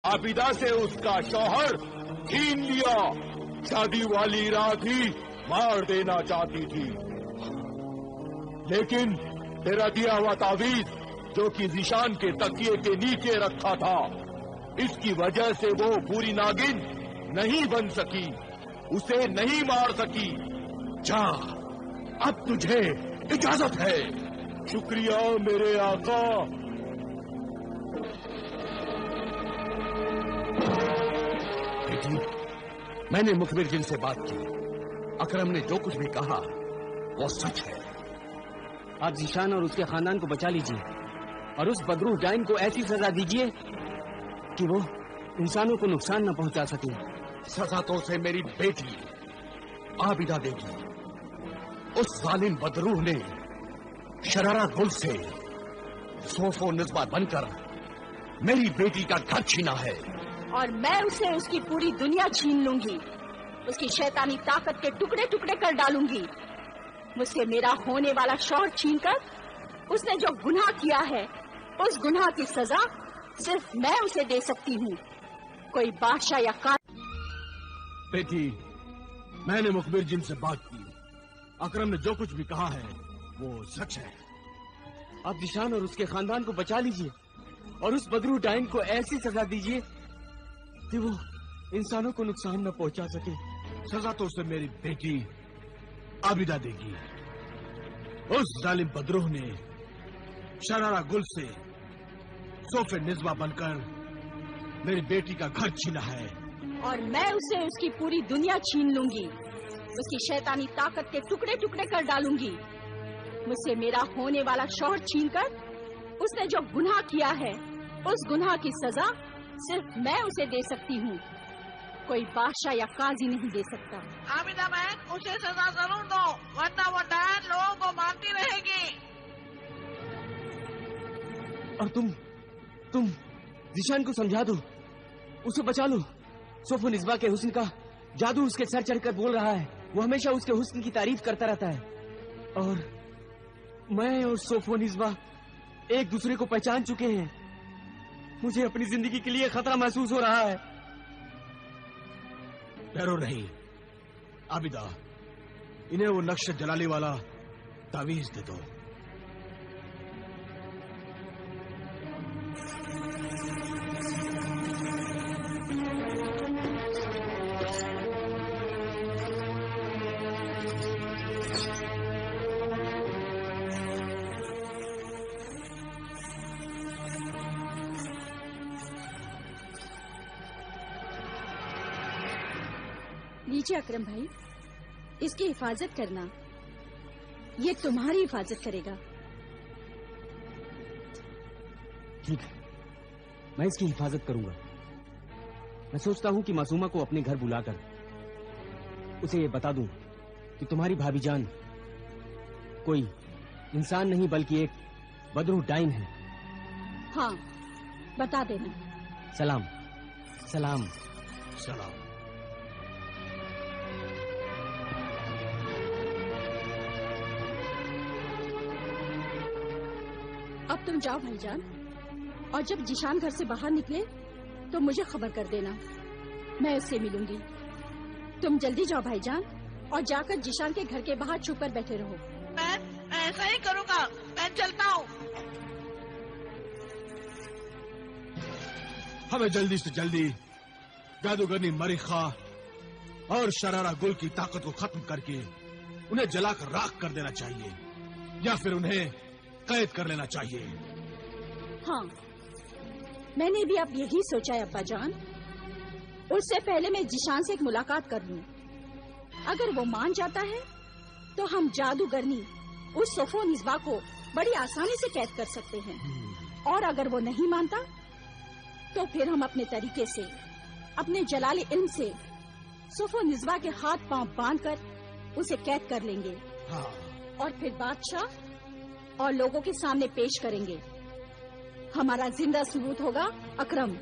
आबिदा से उसका शौहर छीन लिया। शादी वाली रात ही मार देना चाहती थी, लेकिन तेरा दिया हुआ तावीज जो कि जिशान के तकिए के नीचे रखा था, इसकी वजह से वो पूरी नागिन नहीं बन सकी, उसे नहीं मार सकी। जा, अब तुझे इजाजत है। शुक्रिया मेरे आका। बेटी, मैंने मुखबिर जिन से बात की। अकरम ने जो कुछ भी कहा वो सच है। आप जिशान और उसके खानदान को बचा लीजिए और उस बदरू डाइन को ऐसी सजा दीजिए कि वो इंसानों को नुकसान न पहुंचा सके। सजा तो उसे मेरी बेटी आबिदा देगी। उस जालिम बदरूह ने शरारा गुल से सोफो निस्बा बनकर मेरी बेटी का घर छीना है, और मैं उसे उसकी पूरी दुनिया छीन लूंगी, उसकी शैतानी ताकत के टुकड़े टुकड़े कर डालूंगी। मुझसे मेरा होने वाला शौहर छीनकर उसने जो गुनाह किया है, उस गुनाह की सजा सिर्फ मैं उसे दे सकती हूँ, कोई बादशाह या बेटी, मैंने मुखबिर जिन से बात की। अकरम ने जो कुछ भी कहा है वो सच है। आप जिशान और उसके खानदान को बचा लीजिए और उस बदरू डाइन को ऐसी सजा दीजिए कि वो इंसानों को नुकसान न पहुंचा सके। सजा तो उसे मेरी बेटी आबिदा देगी। उस जालिम बदरूह ने शरारा गुल से सोफे निस्बा बनकर मेरी बेटी का घर छीना है, और मैं उसे उसकी पूरी दुनिया छीन लूंगी, उसकी शैतानी ताकत के टुकड़े टुकड़े कर डालूंगी। मुझसे मेरा होने वाला शौहर छीनकर उसने जो गुनाह किया है, उस गुनाह की सजा सिर्फ मैं उसे दे सकती हूँ, कोई बादशाह या काजी नहीं दे सकता। आबिदा बहन, उसे सजा जरूर दो, वरना वो डायन लोगों को मारती रहेगी। और तुम जिशान को समझा दो, उसे बचा लो। सोफो निस्बा के हुस्न का जादू उसके सर चढ़कर बोल रहा है। वो हमेशा उसके हुस्न की तारीफ करता रहता है, और मैं और सोफो निस्बा एक दूसरे को पहचान चुके हैं। मुझे अपनी जिंदगी के लिए खतरा महसूस हो रहा है। डरो नहीं आबिदा, इन्हें वो नक्श जलाली वाला तावीज दे दो। लीजिए अकरम भाई, इसकी हिफाजत करना, ये तुम्हारी हिफाजत करेगा। ठीक है, मैं इसकी हिफाजत करूंगा। मैं सोचता हूं कि मासूमा को अपने घर बुलाकर उसे ये बता दूं कि तुम्हारी भाभी जान कोई इंसान नहीं बल्कि एक बदरू डाइन है। हाँ, बता देना। सलाम सलाम सलाम। अब तुम जाओ भाईजान, और जब जिशान घर से बाहर निकले तो मुझे खबर कर देना, मैं उससे मिलूंगी। तुम जल्दी जाओ भाईजान, और जाकर जिशान के घर के बाहर छुप कर बैठे रहो। मैं ऐसा ही करूँगा, मैं चलता हूँ। हमें जल्दी से जल्दी जादूगरनी मरिखा और शरारा गुल की ताकत को खत्म करके उन्हें जलाकर राख कर देना चाहिए, या फिर उन्हें कैद कर लेना चाहिए। हाँ, मैंने भी अब यही सोचा है अब्बा जान। उससे पहले मैं जिशान से एक मुलाकात कर लूं। अगर वो मान जाता है तो हम जादूगरनी उस सोफो निस्बा को बड़ी आसानी से कैद कर सकते हैं, और अगर वो नहीं मानता तो फिर हम अपने तरीके से, अपने जलाली इल्म से सोफो निस्बा के हाथ पांव बांधकर उसे कैद कर लेंगे। हाँ। और फिर बादशाह और लोगों के सामने पेश करेंगे। हमारा जिंदा सबूत होगा अकरम।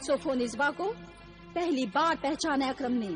सोफो निस्बा को पहली बार पहचाना अकरम ने।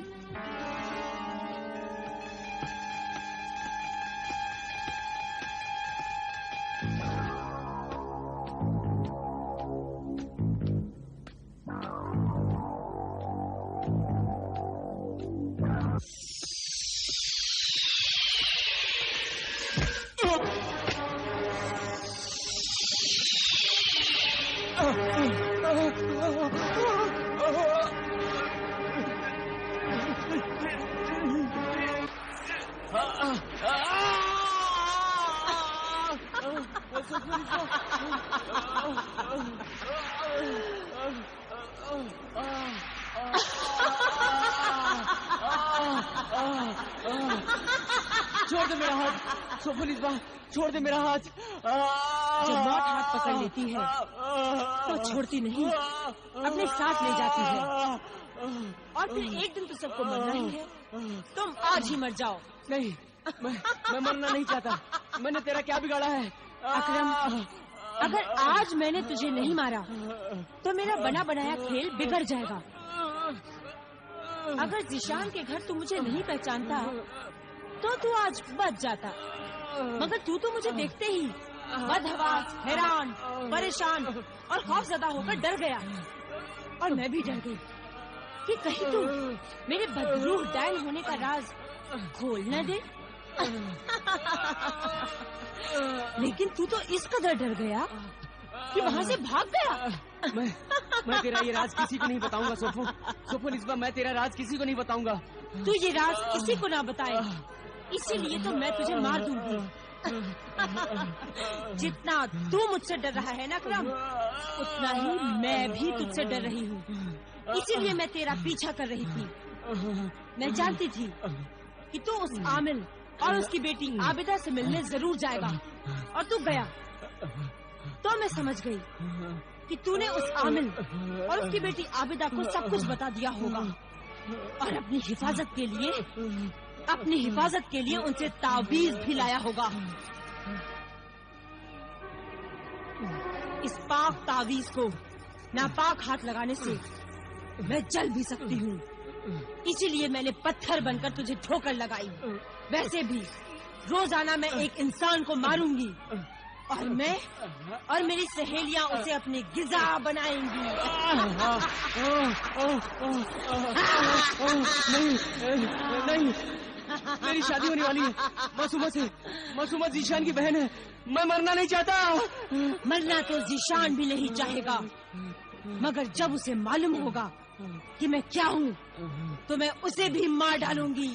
छोड़ दे मेरा हाथ सोफोनिस्बा, छोड़ दे मेरा हाथ। जब मौत हाथ पकड़ लेती है तो छोड़ती नहीं, अपने साथ ले जाती है। और फिर एक दिन तो सबको मरना ही है, तुम आज ही मर जाओ। नहीं, मैं मरना नहीं चाहता। मैंने तेरा क्या बिगाड़ा है? अकरम, अगर आज मैंने तुझे नहीं मारा तो मेरा बना बनाया खेल बिगड़ जाएगा। अगर जिशान के घर तू मुझे नहीं पहचानता तो तू आज बच जाता, मगर तू तो मुझे देखते ही बदहवास, हैरान, परेशान और खौफजदा होकर डर गया। और मैं भी डर गई कि कहीं तू मेरे बदरूह डैन होने का राज खोल न दे। लेकिन तू तो इस कदर डर गया कि वहाँ से भाग गया। मैं तेरा ये राज किसी को नहीं बताऊंगा सोफोनिस्बा, मैं तेरा राज किसी को नहीं बताऊंगा। तू ये राज किसी को ना बताए, इसीलिए तो मैं तुझे मार दूंगी। जितना तू मुझसे डर रहा है ना अकरम, उतना ही मैं भी तुझसे डर रही हूँ। इसीलिए मैं तेरा पीछा कर रही थी। मैं जानती थी कि तू उस आमिल और उसकी बेटी आबिदा से मिलने जरूर जाएगा, और तू गया। तो मैं समझ गई कि तूने उस आमिल और उसकी बेटी आबिदा को सब कुछ बता दिया होगा, और अपनी हिफाजत के लिए उनसे तावीज भी लाया होगा। इस पाक तावीज को नापाक हाथ लगाने से मैं जल भी सकती हूँ, इसीलिए मैंने पत्थर बनकर तुझे ठोकर लगाई। वैसे भी रोजाना मैं एक इंसान को मारूंगी, और मैं और मेरी सहेलियां उसे अपनी गिजा बनाएंगी। नहीं, मेरी शादी होने वाली है। मासूमा जीशान की बहन है। मैं मरना नहीं चाहता। मरना तो जीशान भी नहीं चाहेगा, मगर जब उसे मालूम होगा कि मैं क्या हूँ तो मैं उसे भी मार डालूंगी।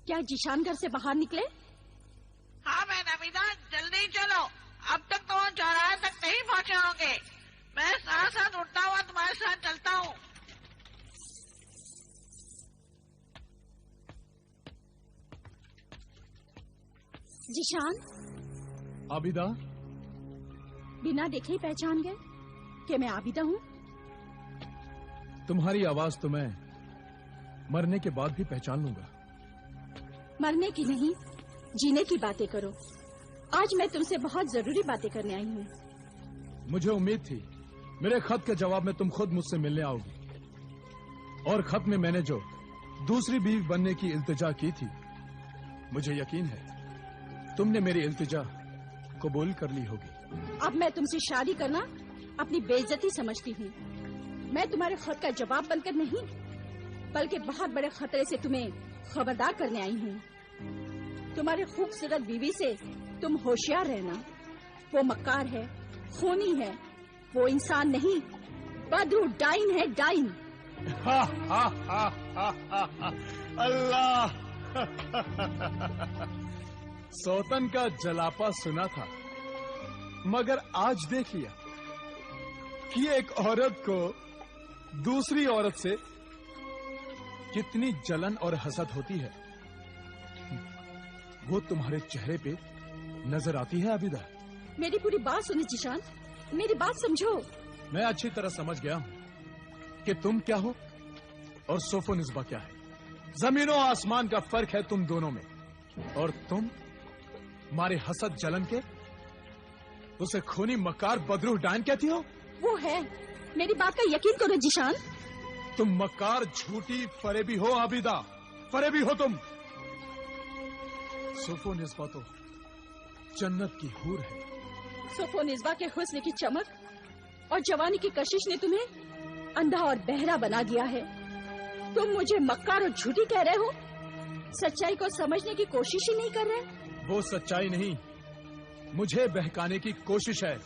क्या जिशान घर से बाहर निकले? हाँ मैं नमीदा, जल्दी चलो, अब तक तो वो चौराहे तक नहीं पहुँचे होंगे। मैं साथ साथ उठता हुआ तुम्हारे साथ चलता हूँ। जिशान, आबिदा, बिना देखे ही पहचान गए कि मैं आबिदा हूँ? तुम्हारी आवाज तो मैं मरने के बाद भी पहचान लूंगा। मरने की नहीं, जीने की बातें करो। आज मैं तुमसे बहुत जरूरी बातें करने आई हूँ। मुझे उम्मीद थी मेरे खत के जवाब में तुम खुद मुझसे मिलने आओगी, और खत में मैंने जो दूसरी बीवी बनने की इल्तिजा की थी, मुझे यकीन है तुमने मेरी इल्तिजा कबूल कर ली होगी। अब मैं तुमसे शादी करना अपनी बेइज्जती समझती हूँ। मैं तुम्हारे खत का जवाब बनकर नहीं, बल्कि बहुत बड़े खतरे से तुम्हें खबरदार करने आई हूँ। तुम्हारी खूबसूरत बीवी से तुम होशियार रहना। वो मक्कार है, खूनी है, वो इंसान नहीं, बदरू डाइन है, डाइन। अल्लाह सौतन का जलापा सुना था, मगर आज देख लिया कि एक औरत को दूसरी औरत से कितनी जलन और हसद होती है। वो तुम्हारे चेहरे पे नजर आती है आबिदा। मेरी पूरी बात सुनो जिशान, मेरी बात समझो। मैं अच्छी तरह समझ गया हूं कि तुम क्या हो और सोफो निस्बा क्या है। जमीनों आसमान का फर्क है तुम दोनों में, और तुम मारे हसद जलन के उसे खूनी मकार बदरूह डायन कहती हो। वो है, मेरी बात का यकीन करो जिशान। तुम मकार, झूठी, फरेबी हो आबिदा, फरेबी हो तुम। सोफो निस्बा तो जन्नत की हूर है। सोफो निस्बा के हुस्न की चमक और जवानी की कशिश ने तुम्हें अंधा और बहरा बना दिया है। तुम मुझे मक्कार और झूठी कह रहे हो, सच्चाई को समझने की कोशिश ही नहीं कर रहे। वो सच्चाई नहीं, मुझे बहकाने की कोशिश है।